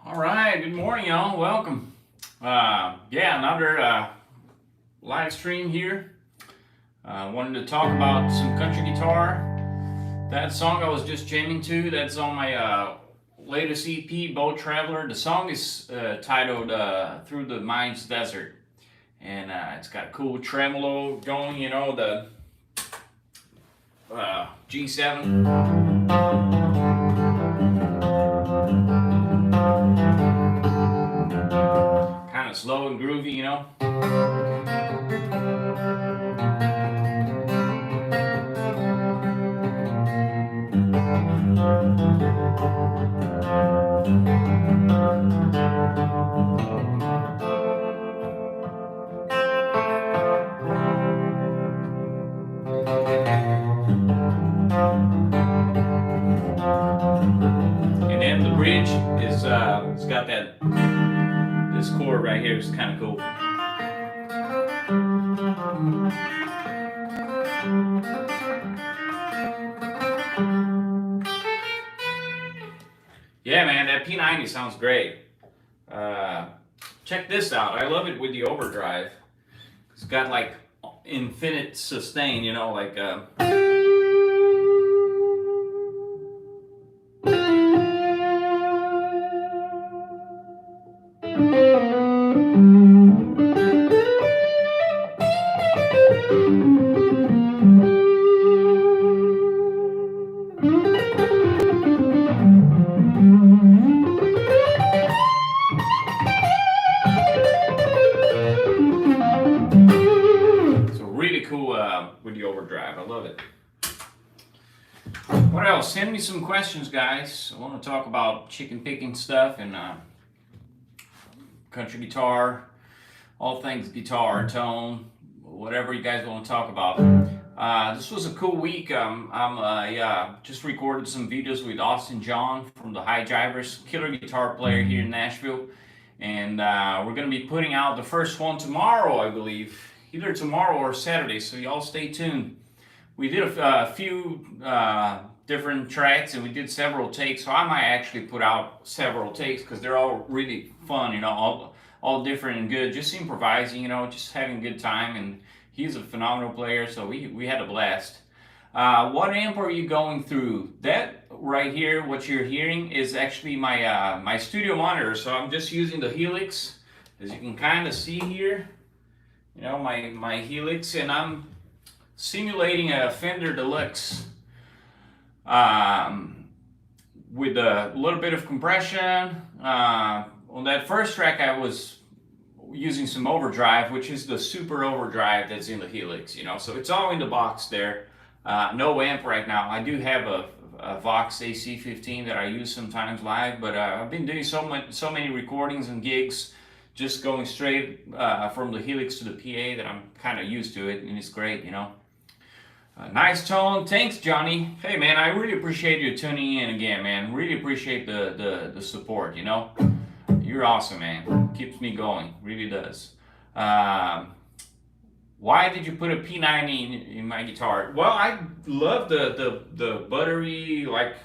All right, good morning, y'all. Welcome. Another live stream here. Wanted to talk about some country guitar. That song I was just jamming to, that's on my latest EP, Boat Traveler. The song is titled Through the Mind's Desert. And it's got a cool tremolo going, you know, the G7. Kind of slow and groovy, you know. And then the bridge is it's got this chord right here is kind of cool. Yeah, man, that P90 sounds great. Check this out. I love it with the overdrive. It's got like infinite sustain, you know, like with the overdrive. I love it. What else? Send me some questions, guys. I want to talk about chicken picking stuff and country guitar, all things guitar, tone, whatever you guys want to talk about. This was a cool week. I just recorded some videos with Austin John from the High Jivers, killer guitar player here in Nashville. And we're going to be putting out the first one tomorrow, I believe. Either tomorrow or Saturday, so y'all stay tuned. We did a few different tracks and we did several takes, so I might actually put out several takes because they're all really fun, you know, all different and good. Just improvising, you know, just having a good time, and he's a phenomenal player, so we had a blast. What amp are you going through? That right here, what you're hearing, is actually my my studio monitor, so I'm just using the Helix, as you can kind of see here. You know, my Helix, and I'm simulating a Fender Deluxe with a little bit of compression. On that first track I was using some overdrive, which is the super overdrive that's in the Helix, you know, so it's all in the box there. No amp right now. I do have a Vox AC-15 that I use sometimes live, but I've been doing so many recordings and gigs just going straight from the Helix to the PA that I'm kind of used to it, and it's great, you know. Nice tone. Thanks, Johnny. Hey, man, I really appreciate you tuning in again, man. Really appreciate the support, you know. You're awesome, man. Keeps me going. Really does. Why did you put a P90 in my guitar? Well, I love the buttery, like,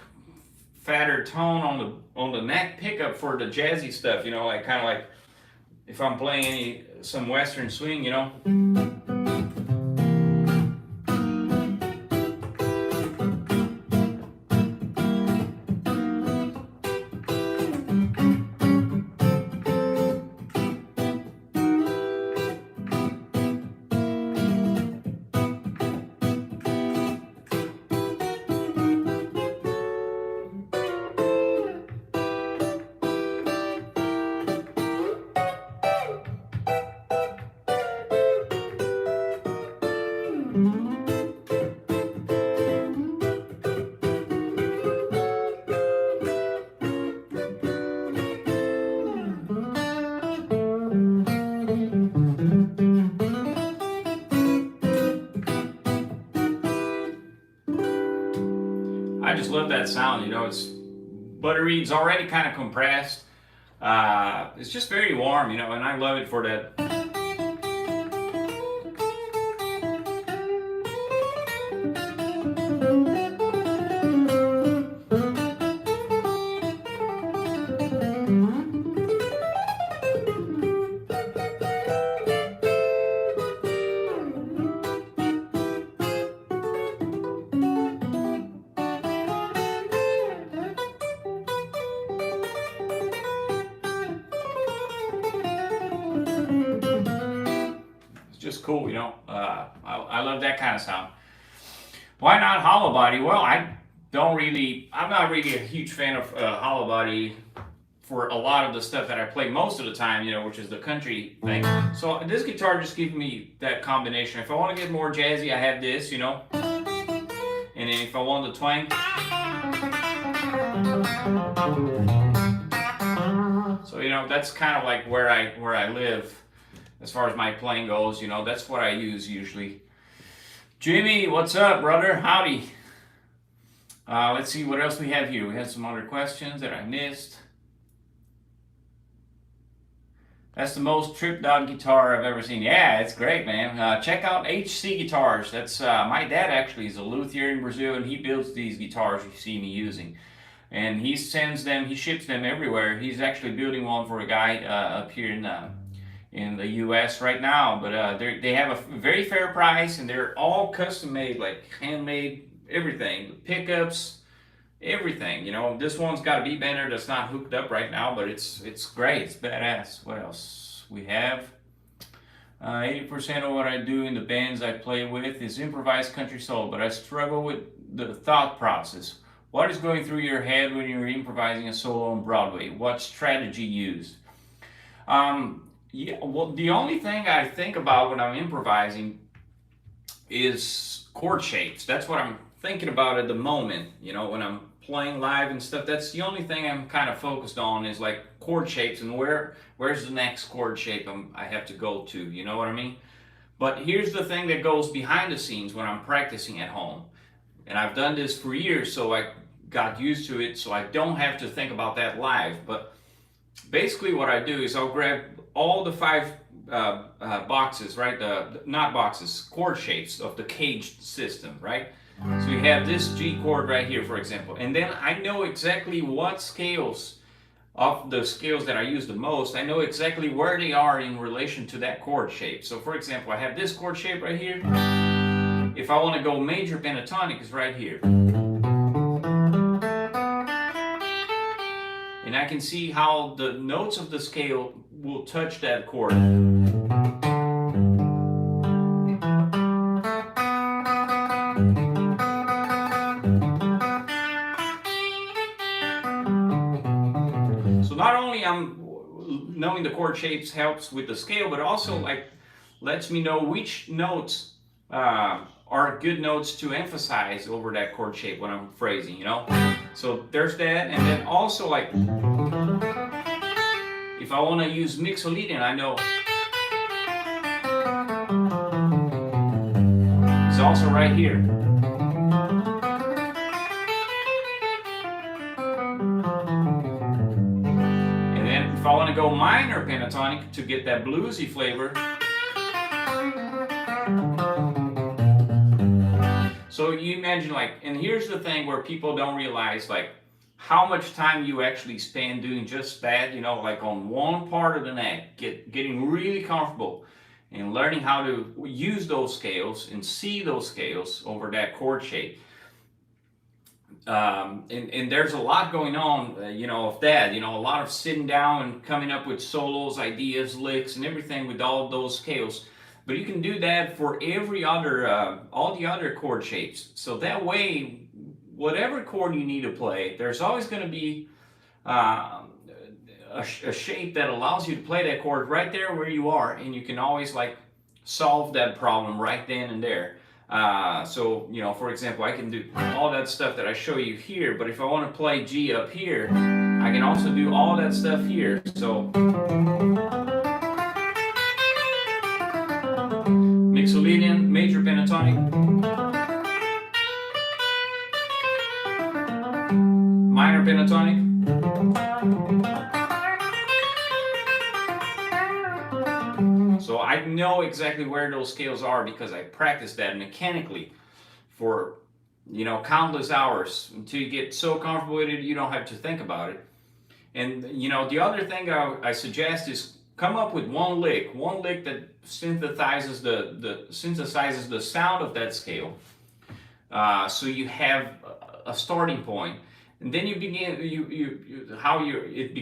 fatter tone on the neck pickup for the jazzy stuff, you know, like kind of like if I'm playing some Western swing, you know. I just love that sound, you know. It's buttery, it's already kind of compressed. It's just very warm, you know, and I love it for that. just cool, you know. I love that kind of sound. Why not hollow body? Well, I'm not really a huge fan of hollow body for a lot of the stuff that I play most of the time, you know, which is the country thing. So this guitar just gives me that combination. If I want to get more jazzy, I have this, you know. And then if I want the twang, so you know, that's kind of like where I live as far as my playing goes. You know, that's what I use usually. Jimmy, what's up, brother? Howdy. Let's see what else we have here. We have some other questions that I missed. That's the most tripped out guitar I've ever seen. Yeah, it's great, man. Check out HC Guitars. That's my dad actually is a luthier in Brazil, and he builds these guitars you see me using. And he sends them, he ships them everywhere. He's actually building one for a guy up here in the U.S. right now. But they have a very fair price, and they're all custom made, like handmade, everything. The pickups, everything. You know, this one's got a B-bender that's not hooked up right now, but it's great. It's badass. What else we have? 80% of what I do in the bands I play with is improvised country soul, but I struggle with the thought process. What is going through your head when you're improvising a solo on Broadway? What strategy used? Yeah, well, the only thing I think about when I'm improvising is chord shapes. That's what I'm thinking about at the moment. You know, when I'm playing live and stuff, that's the only thing I'm kind of focused on is like chord shapes and where's the next chord shape I have to go to. You know what I mean? But here's the thing that goes behind the scenes when I'm practicing at home. And I've done this for years, so I got used to it, so I don't have to think about that live. But basically what I do is I'll grab all the 5 boxes, right? Not boxes, chord shapes of the caged system, right? So we have this G chord right here, for example. And then I know exactly what scales of the scales that I use the most, I know exactly where they are in relation to that chord shape. So for example, I have this chord shape right here. If I want to go major pentatonic, it's right here. And I can see how the notes of the scale will touch that chord. So not only knowing the chord shapes helps with the scale, but also like lets me know which notes are good notes to emphasize over that chord shape when I'm phrasing, you know? So there's that, and then also like, if I want to use mixolydian, I know it's also right here. And then if I want to go minor pentatonic to get that bluesy flavor, so you imagine like, and here's the thing where people don't realize like how much time you actually spend doing just that, you know, like on one part of the neck, getting really comfortable and learning how to use those scales and see those scales over that chord shape. And there's a lot going on, you know, of that, you know, a lot of sitting down and coming up with solos, ideas, licks, and everything with all of those scales. But you can do that for every other, all the other chord shapes. So that way, whatever chord you need to play, there's always going to be a shape that allows you to play that chord right there where you are, and you can always like solve that problem right then and there. So, you know, for example, I can do all that stuff that I show you here, but if I want to play G up here, I can also do all that stuff here. So mixolydian, major pentatonic, minor pentatonic, so I know exactly where those scales are because I practiced that mechanically for, you know, countless hours until you get so comfortable with it you don't have to think about it. And you know, the other thing I suggest is come up with one lick that synthesizes the sound of that scale, so you have a starting point, and then you begin. It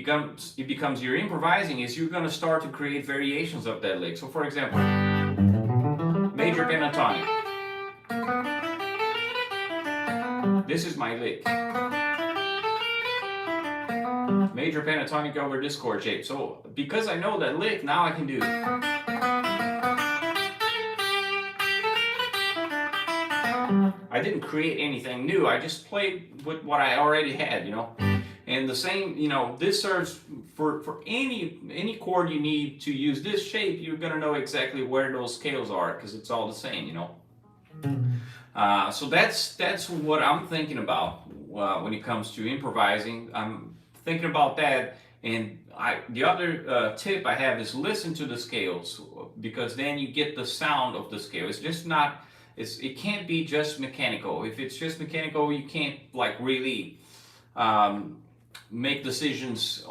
becomes your improvising is you're going to start to create variations of that lick. So, for example, major pentatonic. This is my lick. Major pentatonic over this chord shape. So because I know that lick, now I can do I didn't create anything new. I just played with what I already had, you know. And the same, you know, this serves for any chord you need to use this shape. You're gonna know exactly where those scales are because it's all the same, you know. So that's what I'm thinking about when it comes to improvising. I'm thinking about that, and the other tip I have is listen to the scales, because then you get the sound of the scale. It's just not. It can't be just mechanical. If it's just mechanical, you can't like really make decisions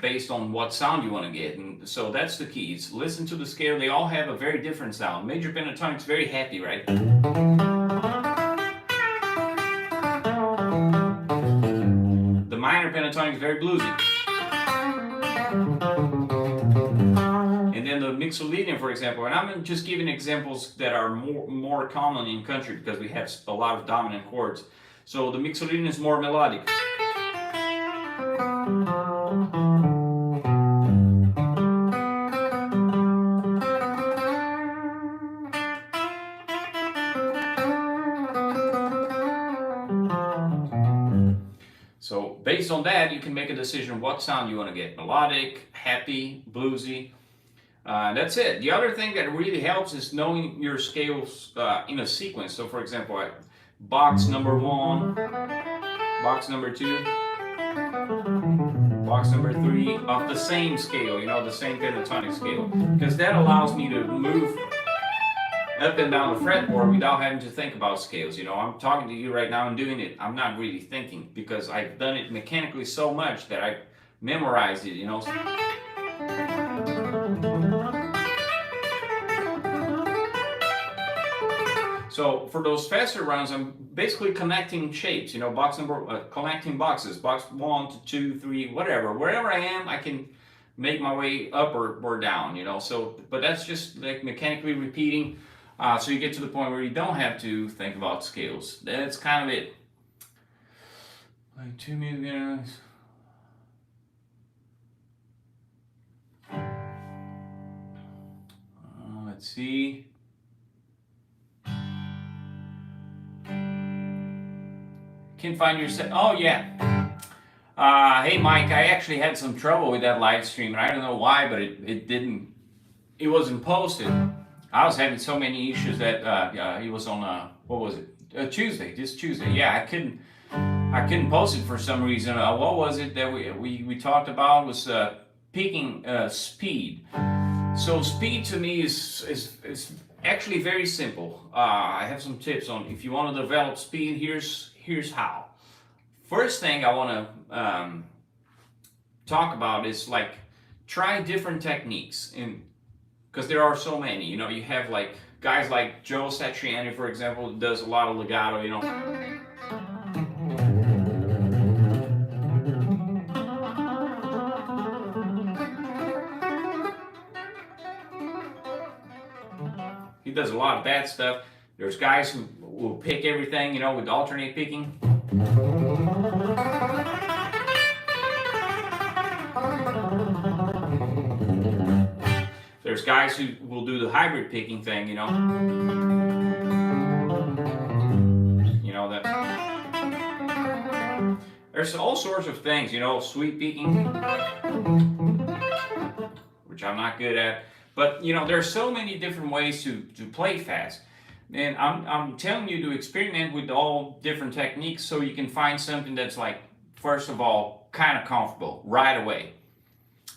based on what sound you want to get. And so that's the key. It's listen to the scale. They all have a very different sound. Major pentatonic's very happy, right? The minor pentatonic is very bluesy. And then the mixolydian, for example, and I'm just giving examples that are more common in country because we have a lot of dominant chords. So the mixolydian is more melodic. So based on that, you can make a decision what sound you want to get. Melodic, happy, bluesy. That's it. The other thing that really helps is knowing your scales in a sequence. So for example, box number 1, box number 2, box number 3 of the same scale, you know, the same pentatonic scale. Because that allows me to move up and down the fretboard without having to think about scales. You know, I'm talking to you right now and doing it. I'm not really thinking because I've done it mechanically so much that I memorized it, you know. So for those faster runs, I'm basically connecting shapes, you know, connecting boxes, box 1 to 2, 3, whatever. Wherever I am, I can make my way up or down, you know. So, but that's just like mechanically repeating. So you get to the point where you don't have to think about scales. That's kind of it. Like 2 minutes. Let's see. Can't find your set. Oh yeah. Hey Mike, I actually had some trouble with that live stream, and I don't know why, but it didn't. It wasn't posted. I was having so many issues that it was on what was it? Tuesday. This Tuesday. Yeah, I couldn't post it for some reason. What was it that we talked about was picking speed. So speed to me is actually very simple. I have some tips on if you want to develop speed. Here's how. First thing I want to talk about is like try different techniques, and because there are so many. You know, you have like guys like Joe Satriani, for example, who does a lot of legato. You know. He does a lot of that stuff. There's guys who will pick everything, you know, with alternate picking. There's guys who will do the hybrid picking thing, you know. You know that. There's all sorts of things, you know, sweep picking, which I'm not good at. But you know, there's so many different ways to play fast. And I'm telling you to experiment with all different techniques so you can find something that's like, first of all, kind of comfortable right away.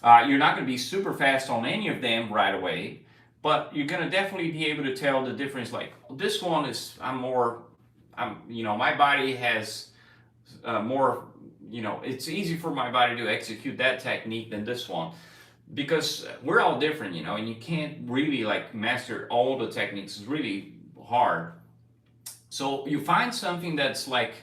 You're not going to be super fast on any of them right away, but you're going to definitely be able to tell the difference. Like this one is, you know, my body has more, you know, it's easy for my body to execute that technique than this one. Because we're all different, you know, and you can't really like master all the techniques. It's really hard. So you find something that's like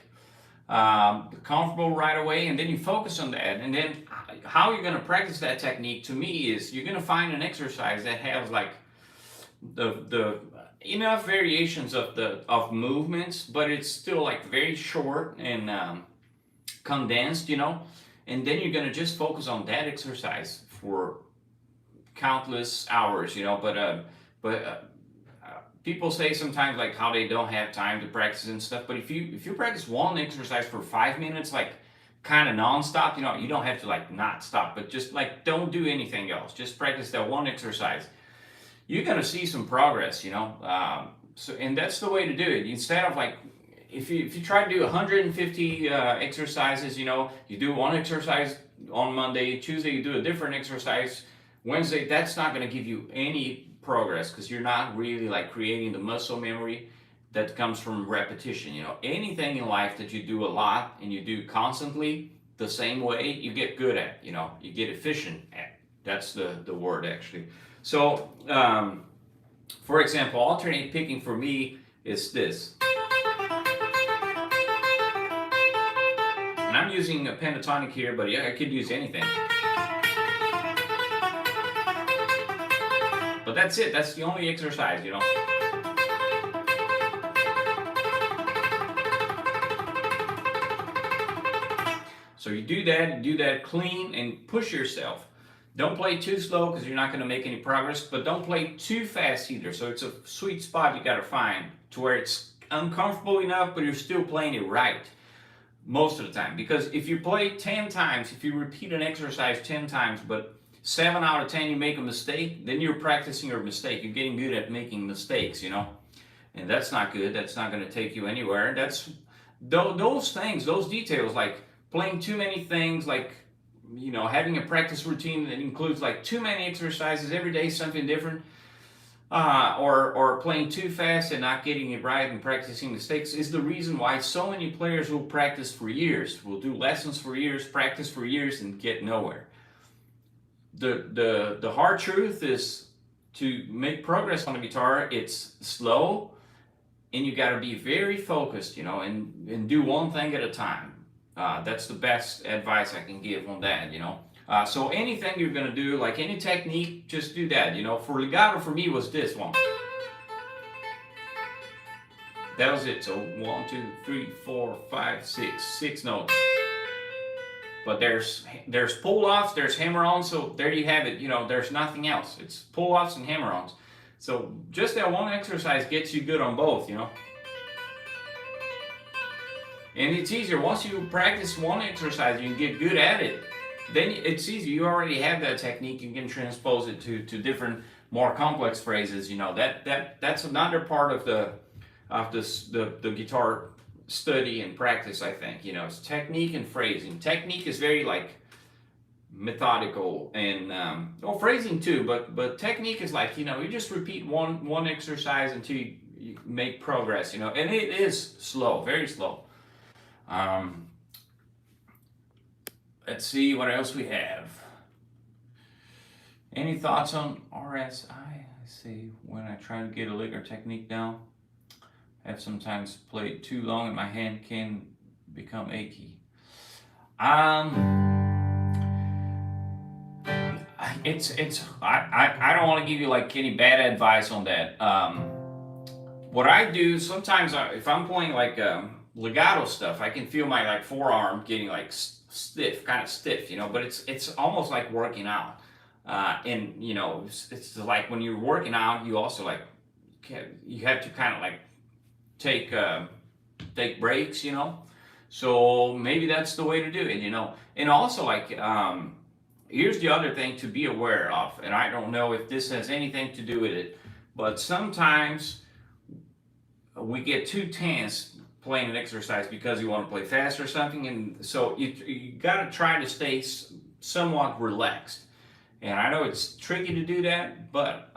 comfortable right away, and then you focus on that. And then how you're going to practice that technique to me is you're going to find an exercise that has like the enough variations of movements, but it's still like very short and condensed, and then you're gonna just focus on that exercise for countless hours, but people say sometimes like how they don't have time to practice and stuff, but if you practice one exercise for 5 minutes, like kind of nonstop, you don't have to like not stop, but just like don't do anything else, just practice that one exercise. You're gonna see some progress, so, and that's the way to do it. Instead of like, if you try to do 150 exercises, you do one exercise on Monday, Tuesday you do a different exercise, Wednesday, that's not going to give you any progress, because you're not really like creating the muscle memory that comes from repetition. Anything in life that you do a lot and you do constantly the same way, you get good at, you get efficient at. That's the word actually. So for example, alternate picking for me is this. And I'm using a pentatonic here, but yeah, I could use anything. But that's it, that's the only exercise, So you do that clean and push yourself. Don't play too slow because you're not going to make any progress, but don't play too fast either. So it's a sweet spot you got to find to where it's uncomfortable enough, but you're still playing it right most of the time. Because if you play 10 times, if you repeat an exercise 10 times, but 7 out of 10 you make a mistake, then you're practicing your mistake. You're getting good at making mistakes, and that's not good. That's not going to take you anywhere. That's those things, those details, like playing too many things, like having a practice routine that includes like too many exercises every day, something different, or playing too fast and not getting it right and practicing mistakes, is the reason why so many players will practice for years, will do lessons for years, practice for years, and get nowhere. The hard truth is, to make progress on the guitar, it's slow, and you got to be very focused, and do one thing at a time. That's the best advice I can give on that, So anything you're gonna do, like any technique, just do that, For legato, for me, was this one. That was it. So 1, 2, 3, 4, 5, 6 notes. But there's pull-offs, there's hammer-ons, so there you have it, there's nothing else. It's pull-offs and hammer-ons. So just that one exercise gets you good on both, And it's easier. Once you practice one exercise, you can get good at it. Then it's easy. You already have that technique. You can transpose it to different, more complex phrases. That's another part of the guitar study and practice, I think. It's technique and phrasing. Technique is very like methodical, and phrasing too, but technique is like, you just repeat one exercise until you make progress, and it is slow, very slow. Let's see what else we have. Any thoughts on RSI? I see, when I try to get a lick or technique down, I've sometimes played too long and my hand can become achy. I don't want to give you like any bad advice on that. What I do sometimes, if I'm playing like legato stuff, I can feel my like forearm getting like stiff, kind of stiff, but it's almost like working out. And it's like when you're working out, you also like you have to kind of like take breaks, so maybe that's the way to do it, and also like here's the other thing to be aware of, and I don't know if this has anything to do with it, but sometimes we get too tense playing an exercise because you want to play fast or something, and so you got to try to stay somewhat relaxed. And I know it's tricky to do that, but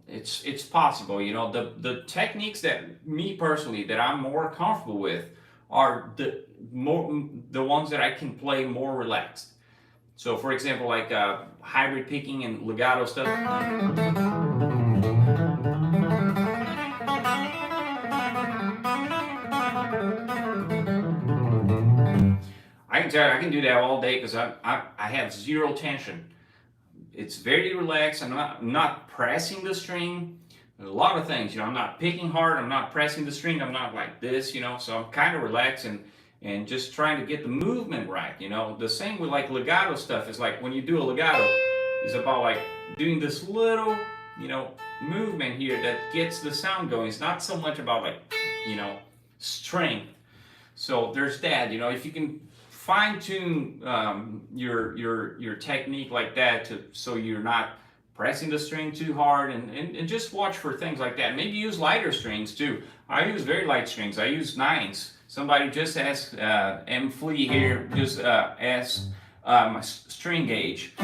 it's possible. The techniques that me personally that I'm more comfortable with are the ones that I can play more relaxed. So for example, like hybrid picking and legato stuff. I can tell you, I can do that all day because I have zero tension. It's very relaxed. I'm not pressing the string, a lot of things, I'm not picking hard, I'm not pressing the string, I'm not like this, so I'm kind of relaxed and just trying to get the movement right, The same with like legato stuff. It's like when you do a legato, it's about like doing this little, movement here that gets the sound going. It's not so much about like, strength. So there's that, if you can fine tune your technique like that so you're not pressing the string too hard, and just watch for things like that. Maybe use lighter strings too. I use very light strings. I use nines. Somebody just asked M. Flea here, just asked my string gauge.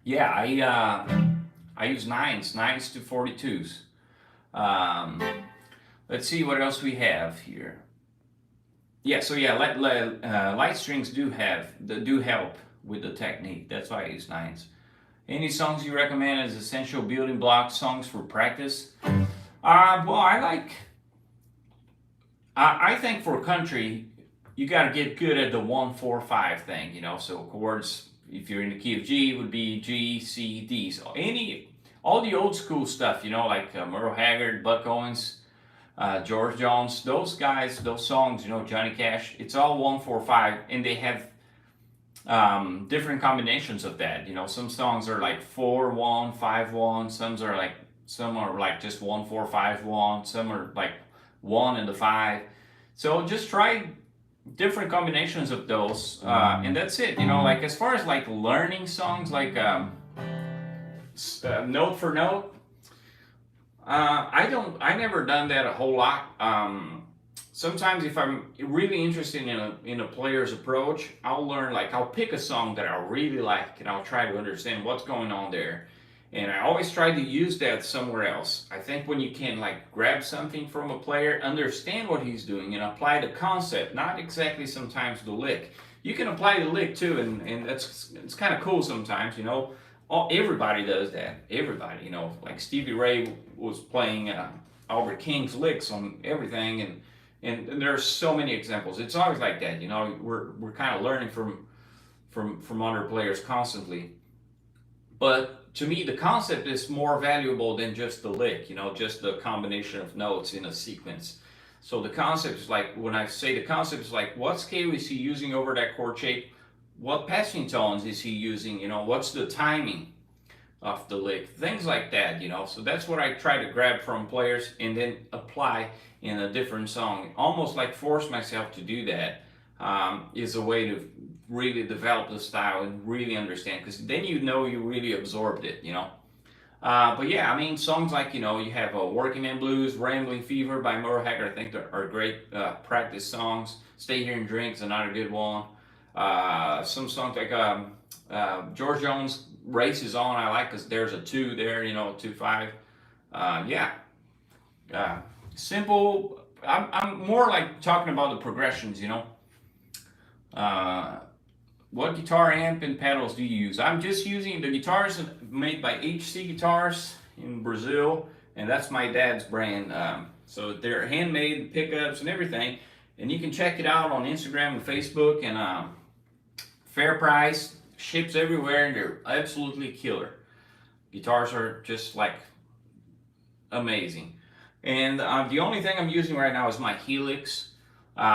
Yeah, I use nines to 42s. Let's see what else we have here. Yeah, so yeah, light strings do help with the technique. That's why I use nines. Any songs you recommend as essential building block songs for practice? Well, I think for country, you got to get good at the 1-4-5 thing, So chords, if you're in the key of G, would be G, C, D. So all the old school stuff, like Merle Haggard, Buck Owens, George Jones, those guys, those songs, Johnny Cash, it's all 1-4-5, and they have different combinations of that. Some songs are like 4-1, 5-1. Some are like just 1-4-5-1. Some are like 1 and the 5. So just try different combinations of those, and that's it. Like as far as like learning songs, like note for note. I never done that a whole lot. Sometimes if I'm really interested in a player's approach, I'll pick a song that I really like and I'll try to understand what's going on there. And I always try to use that somewhere else. I think when you can like grab something from a player, understand what he's doing and apply the concept, not exactly sometimes the lick. You can apply the lick too, and it's kind of cool sometimes, everybody does that. Everybody, like Stevie Ray was playing Albert King's licks on everything, and there's so many examples. It's always like that, We're kind of learning from other players constantly. But to me, the concept is more valuable than just the lick, just the combination of notes in a sequence. So the concept is like, when I say the concept is like, what scale is he using over that chord shape? What passing tones is he using? What's the timing of the lick? Things like that, So that's what I try to grab from players and then apply in a different song. Almost like force myself to do that is a way to really develop the style and really understand, because then you really absorbed it, But yeah, songs like, you have Working Man Blues, Rambling Fever by Merle Haggard, I think are great practice songs. Stay Here and Drink is another good one. Some songs like George Jones, Race Is On, I like because there's a 2 there, 2-5. Simple. I'm more like talking about the progressions, What guitar amp and pedals do you use? I'm just using the guitars made by HC Guitars in Brazil, and that's my dad's brand. So they're handmade, pickups and everything, and you can check it out on Instagram and Facebook, and fair price, ships everywhere, and they're absolutely killer. Guitars are just like amazing. And the only thing I'm using right now is my Helix,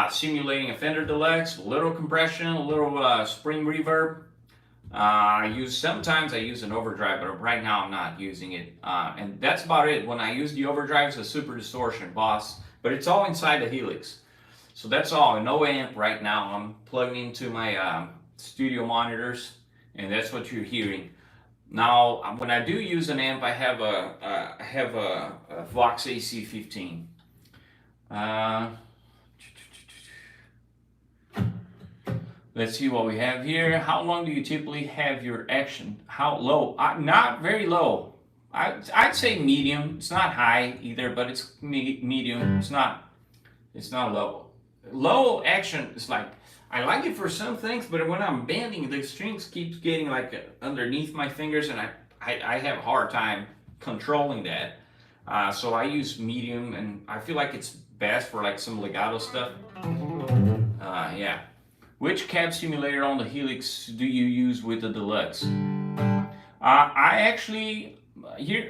simulating a Fender Deluxe, a little compression, a little spring reverb. Sometimes I use an overdrive, but right now I'm not using it. And that's about it. When I use the overdrive, it's a Super Distortion Boss, but it's all inside the Helix. So that's all, no amp right now. I'm plugging into my studio monitors, and that's what you're hearing. Now, when I do use an amp, I have a Vox AC15. Let's see what we have here. How long do you typically have your action? How low? Not very low. I'd say medium. It's not high either, but it's medium. It's not low. Low action is like, I like it for some things, but when I'm bending, the strings keeps getting like underneath my fingers, and I have a hard time controlling that. So I use medium, and I feel like it's best for like some legato stuff. Yeah. Which cab simulator on the Helix do you use with the Deluxe? I actually,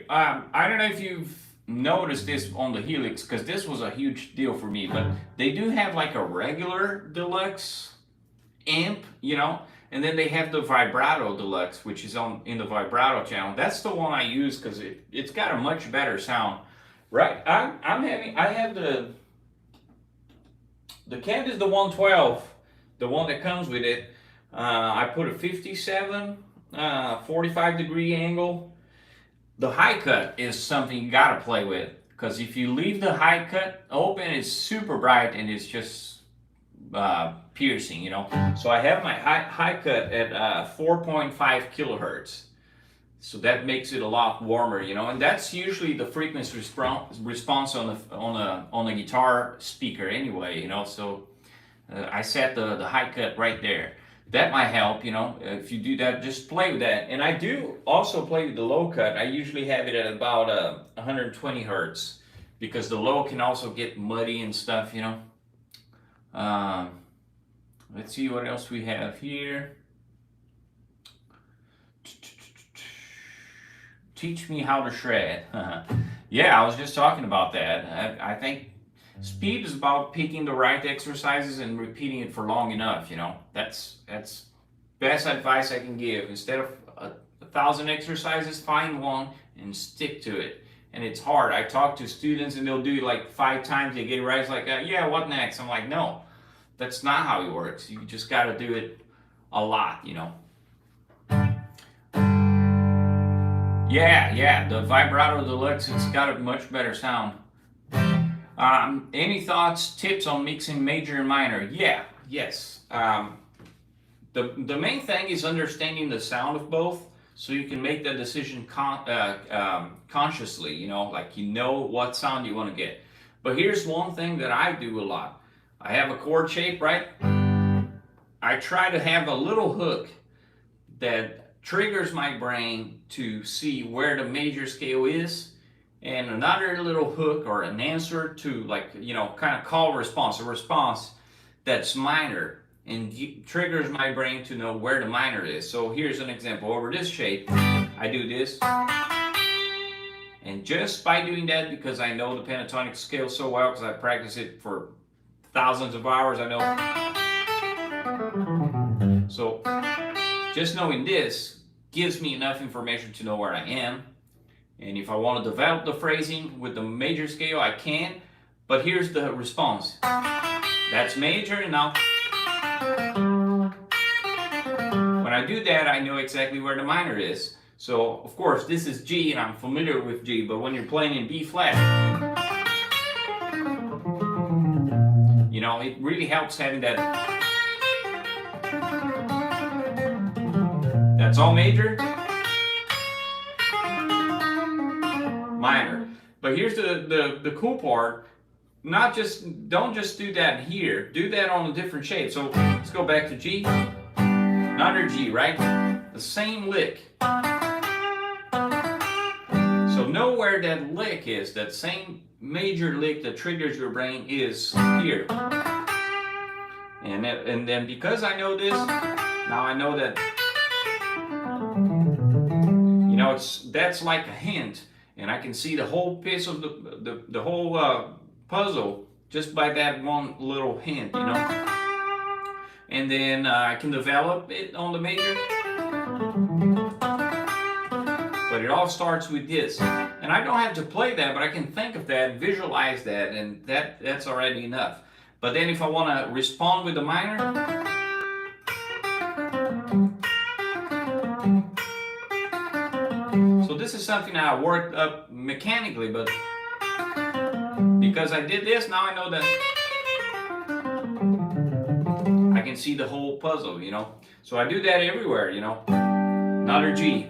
I don't know if you've notice this on the Helix because this was a huge deal for me, but they do have like a regular deluxe amp, you know, and then they have the vibrato deluxe, which is on in the vibrato channel. That's the one I use because it's got a much better sound. Right, I have the cab is the 112, the one that comes with it. I put a 57 45-degree angle. The high cut is something you gotta play with, because if you leave the high cut open, it's super bright and it's just piercing, you know. So I have my high cut at 4.5 kilohertz. So that makes it a lot warmer, you know, and that's usually the frequency response on a guitar speaker anyway, you know. So I set the high cut right there. That might help, you know. If you do that, just play with that. And I do also play with the low cut. I usually have it at about 120 hertz because the low can also get muddy and stuff, you know. Let's see what else we have here. Teach me how to shred. Yeah, I was just talking about that. I think speed is about picking the right exercises and repeating it for long enough, you know. That's best advice I can give. Instead of 1,000 exercises, find one and stick to it. And it's hard. I talk to students and they'll do it like 5 times, they get it right. It's like, yeah, what next? I'm like, no, that's not how it works. You just got to do it a lot, you know. Yeah, the Vibrato Deluxe, it's got a much better sound. Any thoughts, tips on mixing major and minor? Yes. The main thing is understanding the sound of both, so you can make that decision consciously, you know, like you know what sound you want to get. But here's one thing that I do a lot. I have a chord shape, right? I try to have a little hook that triggers my brain to see where the major scale is, and another little hook or an answer to, like, you know, kind of call response, a response that's minor, and triggers my brain to know where the minor is. So here's an example. Over this shape, I do this, and just by doing that, because I know the pentatonic scale so well, because I practice it for thousands of hours, I know. So just knowing this gives me enough information to know where I am. And if I want to develop the phrasing with the major scale, I can. But here's the response. That's major, and now when I do that, I know exactly where the minor is. So, of course, this is G, and I'm familiar with G, but when you're playing in B flat, you know, it really helps having that. That's all major, minor. But here's the cool part. Don't just do that here. Do that on a different shape. So let's go back to G. Another G, right? The same lick. So know where that lick is. That same major lick that triggers your brain is here. And then because I know this, now I know that, you know, that's like a hint, and I can see the whole piece of the whole puzzle just by that one little hint, you know. And then I can develop it on the major, but it all starts with this. And I don't have to play that, but I can think of that, visualize that, and that's already enough. But then if I want to respond with the minor, so this is something that I worked up mechanically, but because I did this, now I know that I can see the whole puzzle, you know. So I do that everywhere, you know. Another G.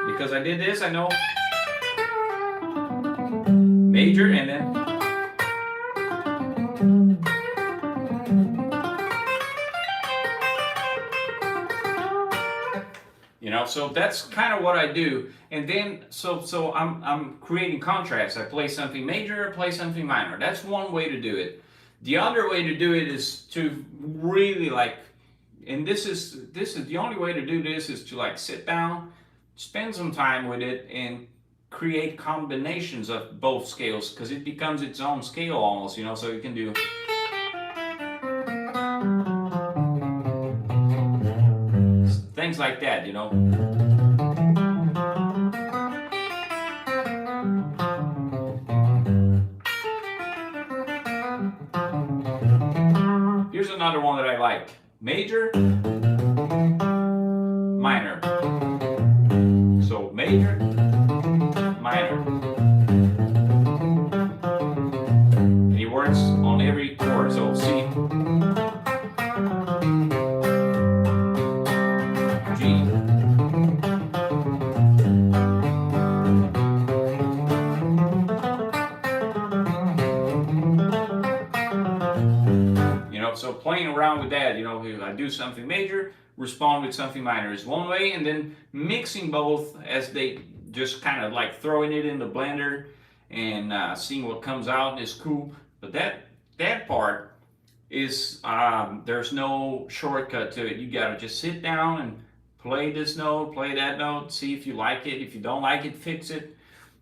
Because I did this, I know major, and then you know, so that's kind of what I do. And then so I'm creating contrast. I play something major, I play something minor. That's one way to do it. The other way to do it is to really, like, and this is the only way to do this, is to like sit down, spend some time with it, and create combinations of both scales, because it becomes its own scale almost, you know, so you can do things like that, you know. Here's another one that I like. Major, minor. So major, minor. And it works on every chord. So C, G, you know, so playing around with that, you know, if I do something major, respond with something minor is one way, and then mixing both as they just kind of like throwing it in the blender and seeing what comes out is cool. But that part is there's no shortcut to it. You gotta just sit down and play this note, play that note, see if you like it. If you don't like it, fix it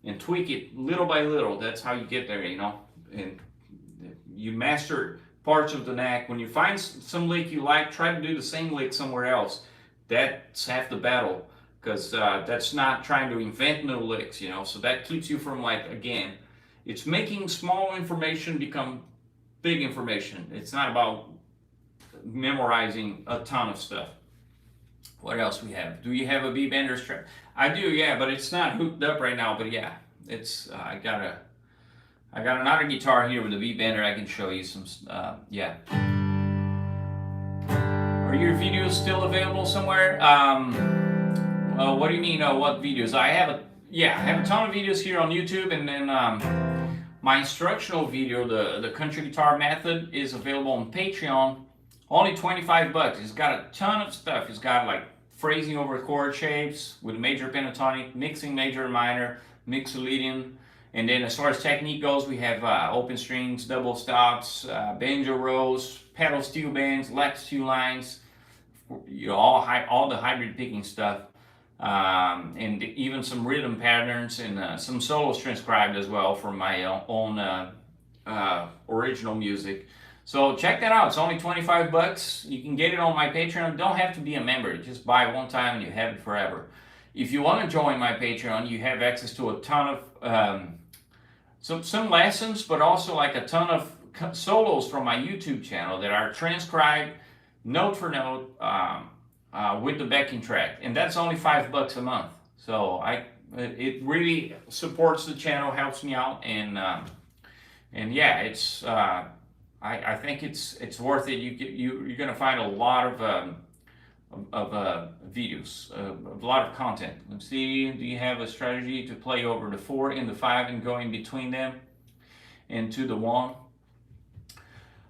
and tweak it little by little. That's how you get there, you know. And you master parts of the knack. When you find some lick you like, try to do the same lick somewhere else. That's half the battle, because that's not trying to invent new licks, you know. So that keeps you from, like, again, it's making small information become big information. It's not about memorizing a ton of stuff. What else we have? Do you have a B-bender strap? I do, yeah, but it's not hooked up right now. But yeah, it's I got another guitar here with a B-bender. I can show you some. Yeah. Are your videos still available somewhere? What do you mean? What videos? I have a ton of videos here on YouTube, and then my instructional video, the country guitar method, is available on Patreon. Only $25. It's got a ton of stuff. It's got like phrasing over chord shapes with major pentatonic, mixing major and minor, mixolydian. And then as far as technique goes, we have open strings, double stops, banjo rolls, pedal steel bends, left steel lines, you know, all the hybrid picking stuff, and even some rhythm patterns and some solos transcribed as well from my own original music. So check that out. It's only $25. You can get it on my Patreon. You don't have to be a member. You just buy it one time and you have it forever. If you want to join my Patreon, you have access to a ton of some lessons, but also like a ton of solos from my YouTube channel that are transcribed note for note with the backing track, and that's only $5 a month. So it really supports the channel, helps me out, and yeah, it's I think it's worth it. You're gonna find a lot of videos, a lot of content. Let's see, do you have a strategy to play over the 4 and the 5 and go in between them into the 1?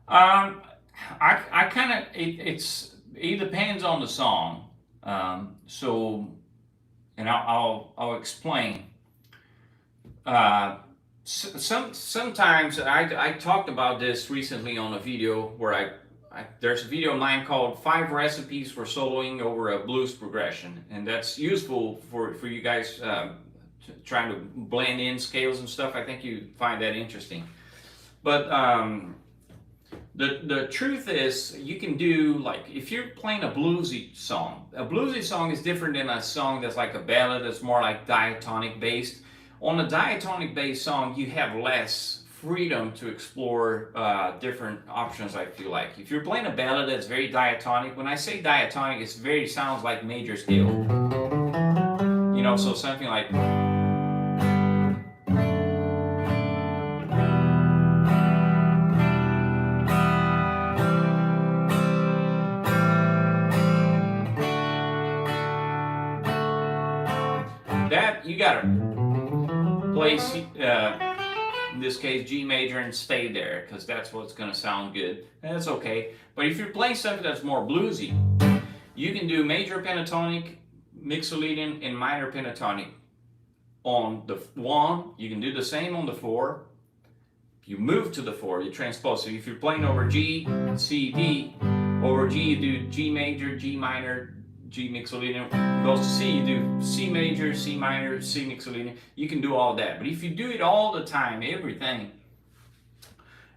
I kind of, it depends on the song. So, and I'll explain. Sometimes I talked about this recently on a video where there's a video of mine called 5 Recipes for Soloing Over a Blues Progression, and that's useful for you guys trying to blend in scales and stuff. I think you find that interesting. But the truth is, you can do, like, if you're playing a bluesy song is different than a song that's like a ballad that's more like diatonic based. On a diatonic based song, you have less freedom to explore different options, I feel like. If you're playing a ballad that's very diatonic, when I say diatonic, it sounds like major scale. You know, so something like... that, you gotta play, in this case, G major and stay there, because that's what's gonna sound good. And that's okay. But if you're playing something that's more bluesy, you can do major pentatonic, mixolydian, and minor pentatonic on the 1. You can do the same on the 4. If you move to the 4, you transpose. So if you're playing over G, C, D, over G, you do G major, G minor, G mixolydian goes to C, you do C major, C minor, C mixolydian. You can do all that. But if you do it all the time, everything,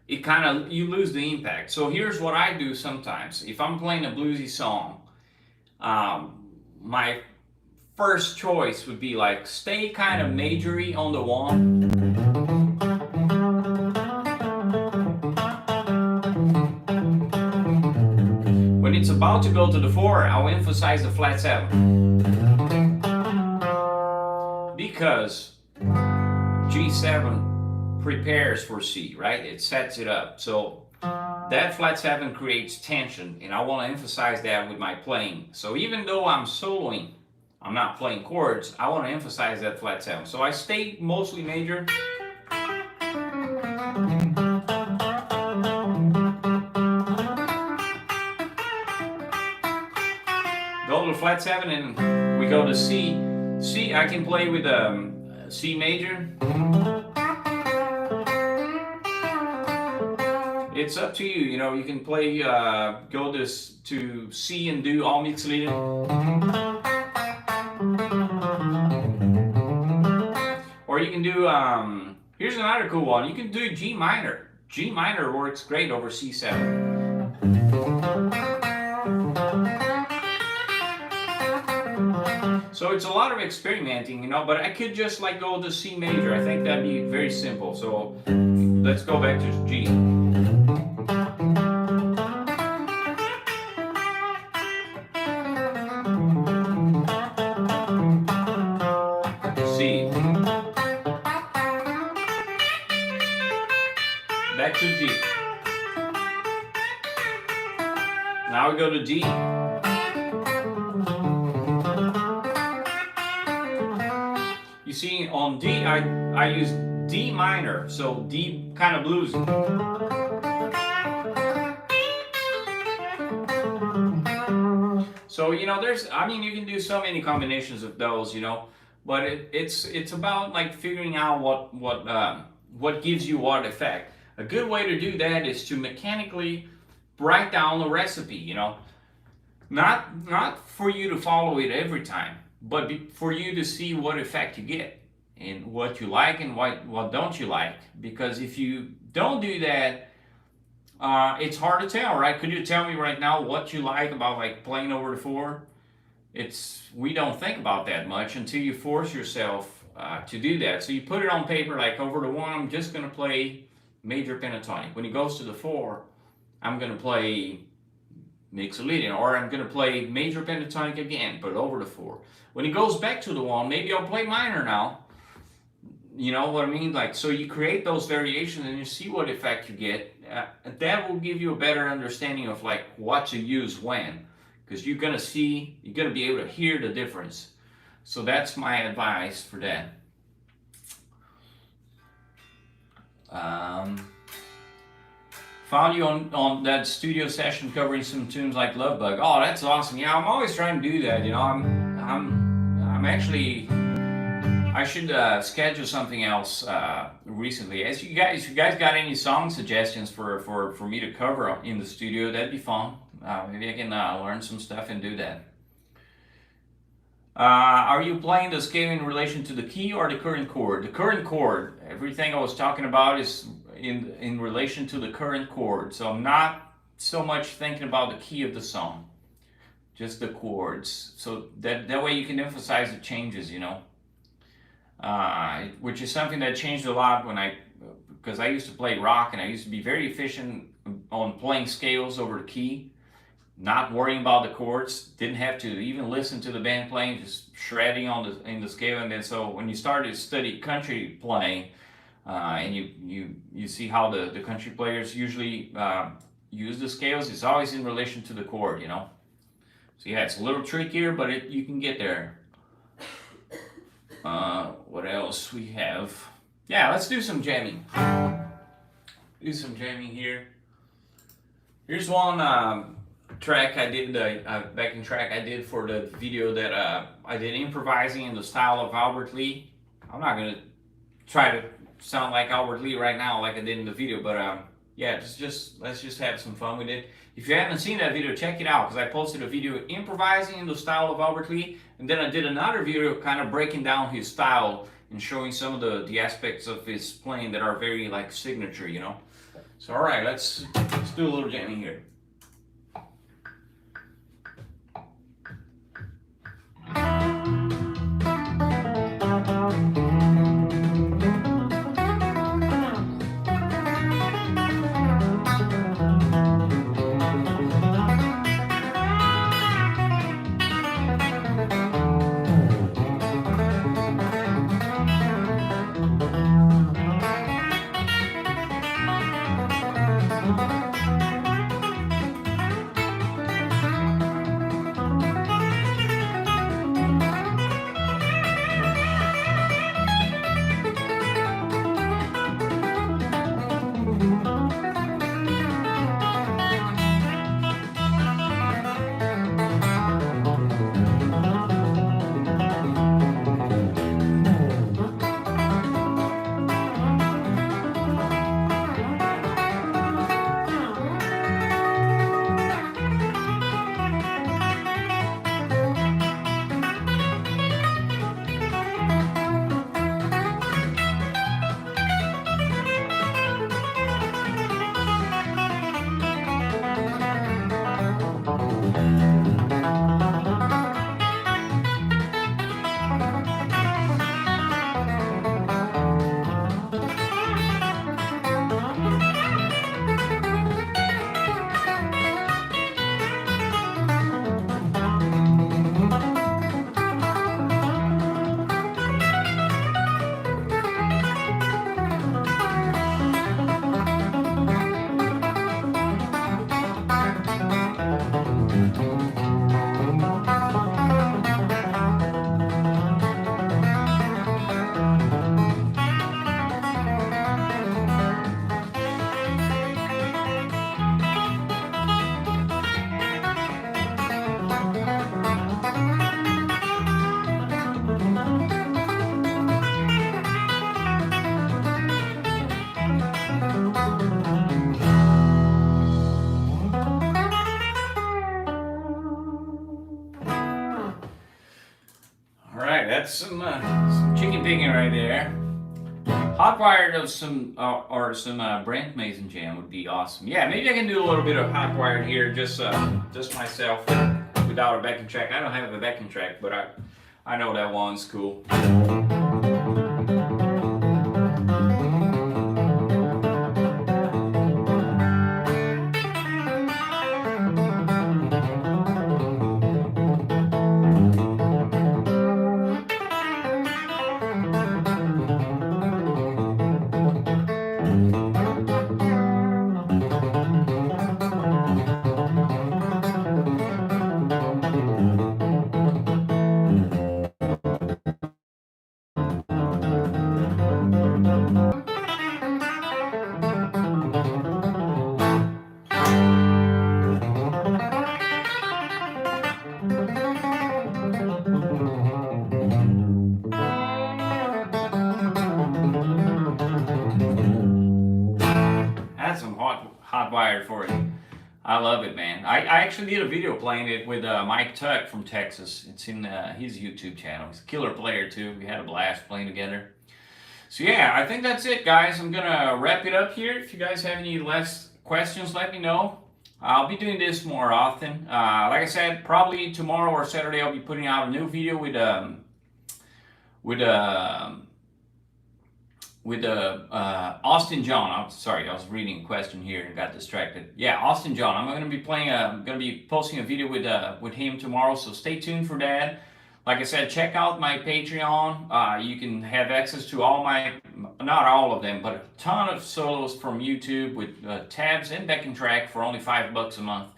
it kind of, you lose the impact. So here's what I do sometimes. If I'm playing a bluesy song, my first choice would be like stay kind of majory on the 1. When it's about to go to the 4, I'll emphasize the flat 7. Because G7 prepares for C, right? It sets it up. So that flat 7 creates tension, and I want to emphasize that with my playing. So even though I'm soloing, I'm not playing chords, I want to emphasize that flat 7. So I stay mostly major. Go to the flat 7 and we go to C. C, I can play with C major. It's up to you, you know, you can play, go to C and do all mixolydian. Or you can do, here's another cool one, you can do G minor. G minor works great over C7. So it's a lot of experimenting, you know, but I could just like go to C major. I think that'd be very simple. So let's go back to G. C. Back to G. Now we go to D. You see, on D, I use D minor, so D kind of bluesy. So, you know, you can do so many combinations of those, you know, but it's about like figuring out what gives you what effect. A good way to do that is to mechanically write down a recipe, you know, not for you to follow it every time, but for you to see what effect you get and what you like and what don't you like. Because if you don't do that, it's hard to tell, right? Could you tell me right now what you like about like playing over the 4? We don't think about that much until you force yourself to do that. So you put it on paper, like over the 1, I'm just gonna play major pentatonic. When it goes to the 4, I'm gonna play mixolydian, or I'm gonna play major pentatonic again, but over the 4. When it goes back to the 1, maybe I'll play minor now. You know what I mean? Like, so you create those variations and you see what effect you get. That will give you a better understanding of like what to use when, because you're gonna be able to hear the difference. So that's my advice for that. Found you on that studio session covering some tunes like Love Bug. Oh, that's awesome. Yeah, I'm always trying to do that. You know, I'm actually, I should schedule something else recently. If you guys got any song suggestions for me to cover in the studio, that'd be fun. Maybe I can learn some stuff and do that. Are you playing the scale in relation to the key or the current chord? The current chord, everything I was talking about is in relation to the current chord. So I'm not so much thinking about the key of the song, just the chords. So that way you can emphasize the changes, you know. Which is something that changed a lot because I used to play rock and I used to be very efficient on playing scales over the key, not worrying about the chords, didn't have to even listen to the band playing, just shredding in the scale. And then so when you started to study country playing, and you see how the country players usually use the scales, it's always in relation to the chord, you know. So yeah, it's a little trickier, but you can get there. What else we have? Yeah, let's do some jamming. Do some jamming here. Here's one track I did, backing track I did for the video that I did improvising in the style of Albert Lee. I'm not gonna try to sound like Albert Lee right now like I did in the video, but yeah, let's just have some fun with it. If you haven't seen that video, check it out, because I posted a video improvising in the style of Albert Lee, and then I did another video kind of breaking down his style and showing some of the aspects of his playing that are very like signature, you know. So all right, let's do a little jamming here. That's some chicken picking right there. Hot wired of some Brent Mason jam would be awesome. Yeah, maybe I can do a little bit of hot wired here, just myself without a backing track. I don't have a backing track, but I know that one's cool. Hot wired for you. I love it, man. I actually did a video playing it with Mike Tuck from Texas. It's in his YouTube channel. He's a killer player too. We had a blast playing together. So yeah, I think that's it, guys. I'm gonna wrap it up here. If you guys have any last questions, let me know. I'll be doing this more often. Like I said, probably tomorrow or Saturday I'll be putting out a new video with Austin John. Sorry, I was reading a question here and got distracted. Yeah, Austin John. I'm going to be posting a video with him tomorrow, so stay tuned for that. Like I said, check out my Patreon. You can have access to all my, not all of them, but a ton of solos from YouTube with tabs and backing track for only $5 a month.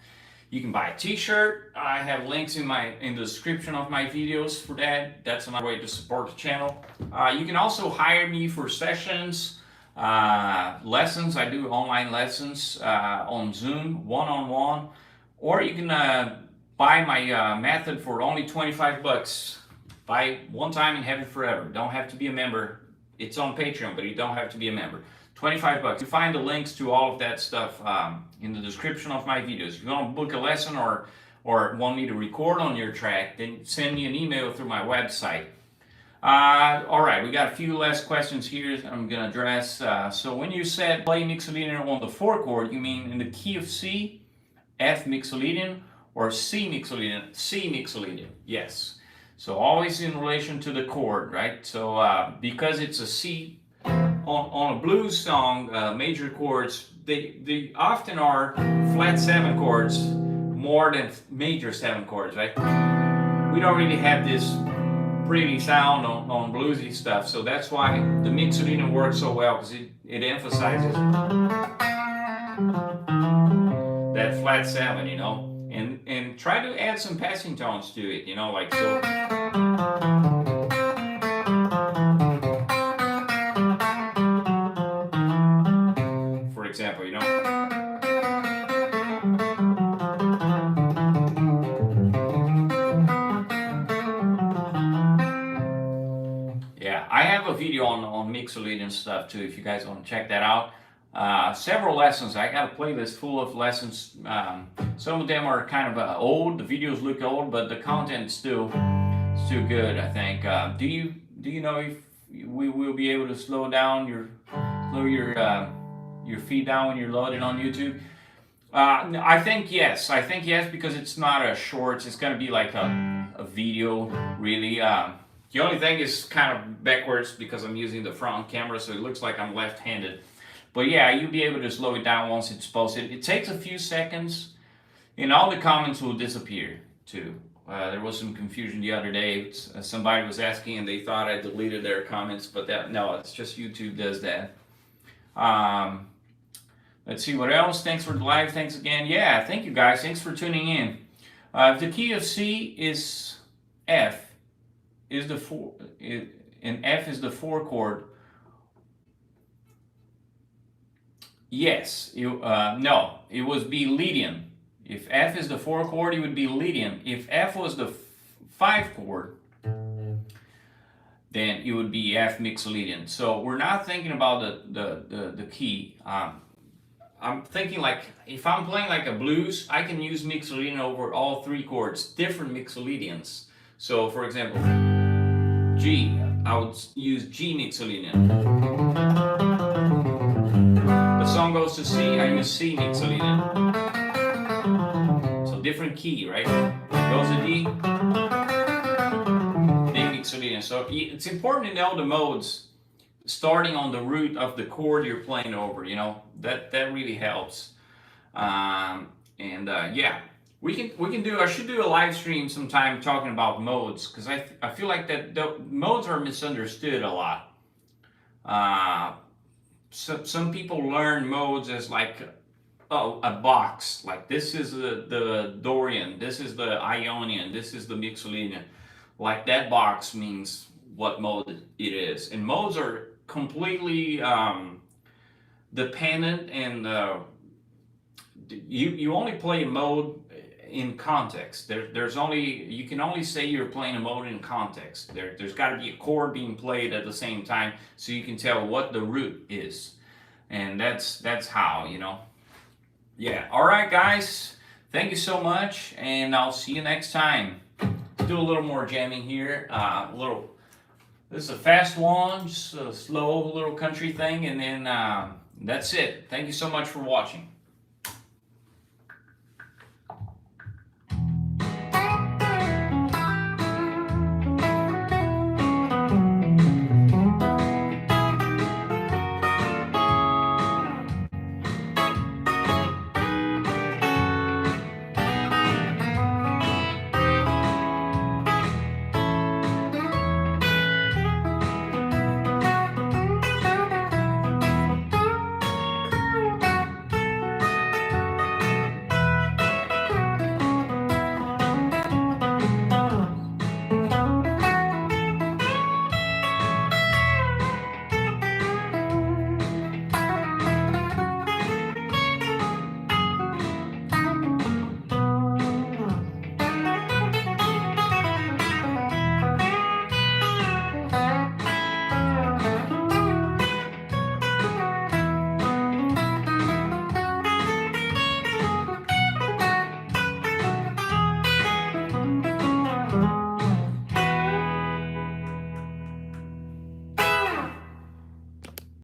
You can buy a t-shirt. I have links in the description of my videos for that. That's another way to support the channel. You can also hire me for sessions, lessons. I do online lessons on Zoom, one-on-one. Or you can buy my method for only $25. Buy one time and have it forever. Don't have to be a member. It's on Patreon, but you don't have to be a member. $25. You find the links to all of that stuff in the description of my videos. If you want to book a lesson or want me to record on your track, then send me an email through my website. All right, we got a few last questions here I'm going to address. So when you said play mixolydian on the 4 chord, you mean in the key of C, F mixolydian, or C mixolydian? C mixolydian, yes. So always in relation to the chord, right? So because it's a C, on a blues song, major chords, they often are flat 7 chords more than major 7 chords, right? We don't really have this pretty sound on bluesy stuff, so that's why the mixolydian works so well, because it emphasizes that flat 7, you know, and try to add some passing tones to it, you know, like so. For example, you know. Yeah, I have a video on mixolydian stuff too, if you guys want to check that out. Several lessons. I got a playlist full of lessons. Some of them are kind of old. The videos look old, but the content's still good, I think. Do you know if we will be able to slow your feed down when you're loading on YouTube? I think yes. Because it's not a short. It's gonna be like a video, really. The only thing is kind of backwards because I'm using the front camera, so it looks like I'm left-handed. But yeah, you'll be able to slow it down once it's posted. It takes a few seconds, and all the comments will disappear too. There was some confusion the other day. Somebody was asking, and they thought I deleted their comments, but no, it's just YouTube does that. Let's see what else. Thanks for the live. Thanks again. Yeah, thank you guys. Thanks for tuning in. If the key of C is F, is the 4, and F is the 4 chord. Yes, no, it would be leadian. If F is the 4 chord, it would be leadian. If F was the 5 chord, then it would be F mixolydian. So we're not thinking about the key. I'm thinking like, if I'm playing like a blues, I can use mixolydian over all 3 chords, different mixolydians. So for example, G, I would use G mixolydian. The song goes to C, I use C mixolydian. So different key, right? Goes to D, D mixolydian. So it's important to know the modes starting on the root of the chord you're playing over, you know, that really helps. Yeah, we can do, I should do a live stream sometime talking about modes, because I feel like that the modes are misunderstood a lot. So some people learn modes as like, oh, a box, like this is the Dorian, this is the Ionian, this is the mixolydian. Like that box means what mode it is. And modes are completely dependent, and you only play a mode in context. You can only say you're playing a mode in context. There's got to be a chord being played at the same time, so you can tell what the root is, and that's how, you know. Yeah. All right, guys. Thank you so much, and I'll see you next time. Let's do a little more jamming here. This is a fast one, just a slow little country thing, and then that's it. Thank you so much for watching.